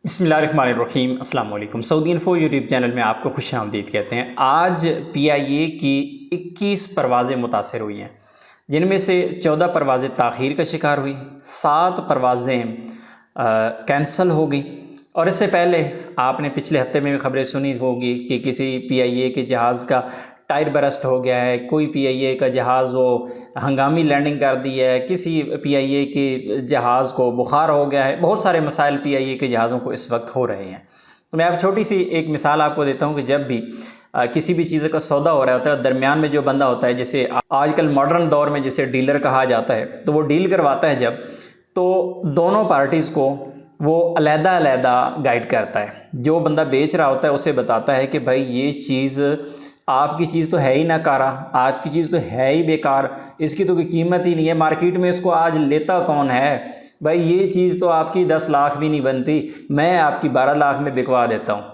بسم اللہ الرحمن الرحیم۔ السلام علیکم۔ سعودی انفو یوٹیوب چینل میں آپ کو خوش آمدید کہتے ہیں۔ آج پی آئی اے کی 21 پروازیں متاثر ہوئی ہیں، جن میں سے 14 پروازیں تاخیر کا شکار ہوئی، 7 پروازیں کینسل ہو گئی۔ اور اس سے پہلے آپ نے پچھلے ہفتے میں بھی خبریں سنی ہوگی کہ کسی پی آئی اے کے جہاز کا ٹائر برسٹ ہو گیا ہے، کوئی پی آئی اے کا جہاز وہ ہنگامی لینڈنگ کر دی ہے، کسی پی آئی اے کے جہاز کو بخار ہو گیا ہے۔ بہت سارے مسائل پی آئی اے کے جہازوں کو اس وقت ہو رہے ہیں۔ تو میں اب چھوٹی سی ایک مثال آپ کو دیتا ہوں کہ جب بھی کسی بھی چیز کا سودا ہو رہا ہوتا ہے، درمیان میں جو بندہ ہوتا ہے، جیسے آج کل ماڈرن دور میں جسے ڈیلر کہا جاتا ہے، تو وہ ڈیل کرواتا ہے جب، تو دونوں پارٹیز کو وہ علیحدہ علیحدہ گائیڈ کرتا ہے۔ جو بندہ بیچ رہا ہوتا ہے اسے بتاتا ہے کہ بھائی یہ چیز آپ کی چیز تو ہے ہی ناکارہ، آپ کی چیز تو ہے ہی بیکار، اس کی تو کوئی قیمت ہی نہیں ہے، مارکیٹ میں اس کو آج لیتا کون ہے، بھائی یہ چیز تو آپ کی 10 لاکھ بھی نہیں بنتی، میں آپ کی 12 لاکھ میں بکوا دیتا ہوں۔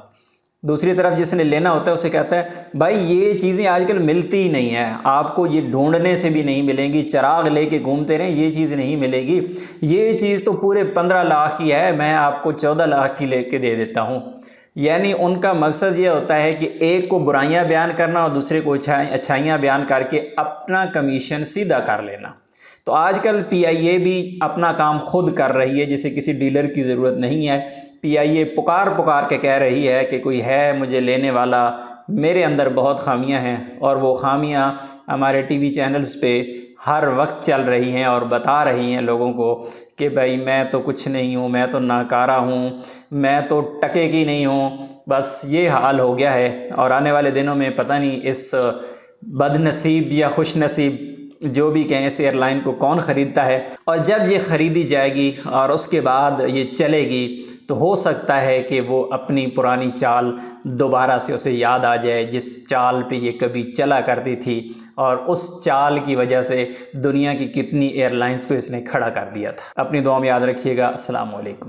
دوسری طرف جس نے لینا ہوتا ہے اسے کہتا ہے بھائی یہ چیزیں آج کل ملتی ہی نہیں ہیں، آپ کو یہ ڈھونڈنے سے بھی نہیں ملیں گی، چراغ لے کے گھومتے رہیں یہ چیز نہیں ملے گی، یہ چیز تو پورے 15 لاکھ کی ہے، میں آپ کو 14 لاکھ کی لے کے دے دیتا ہوں۔ یعنی ان کا مقصد یہ ہوتا ہے کہ ایک کو برائیاں بیان کرنا اور دوسرے کو اچھائیاں بیان کر کے اپنا کمیشن سیدھا کر لینا۔ تو آج کل پی آئی اے بھی اپنا کام خود کر رہی ہے، جسے کسی ڈیلر کی ضرورت نہیں ہے۔ پی آئی اے پکار کے کہہ رہی ہے کہ کوئی ہے مجھے لینے والا، میرے اندر بہت خامیاں ہیں، اور وہ خامیاں ہمارے ٹی وی چینلز پہ ہر وقت چل رہی ہیں اور بتا رہی ہیں لوگوں کو کہ بھائی میں تو کچھ نہیں ہوں، میں تو ناکارہ ہوں، میں تو ٹکے کی نہیں ہوں، بس یہ حال ہو گیا ہے۔ اور آنے والے دنوں میں پتہ نہیں اس بد نصیب یا خوش نصیب جو بھی کہیں اس ایئر لائن کو کون خریدتا ہے، اور جب یہ خریدی جائے گی اور اس کے بعد یہ چلے گی تو ہو سکتا ہے کہ وہ اپنی پرانی چال دوبارہ سے اسے یاد آ جائے، جس چال پہ یہ کبھی چلا کرتی تھی، اور اس چال کی وجہ سے دنیا کی کتنی ایئر لائنز کو اس نے کھڑا کر دیا تھا۔ اپنی دعا میں یاد رکھیے گا۔ السلام علیکم۔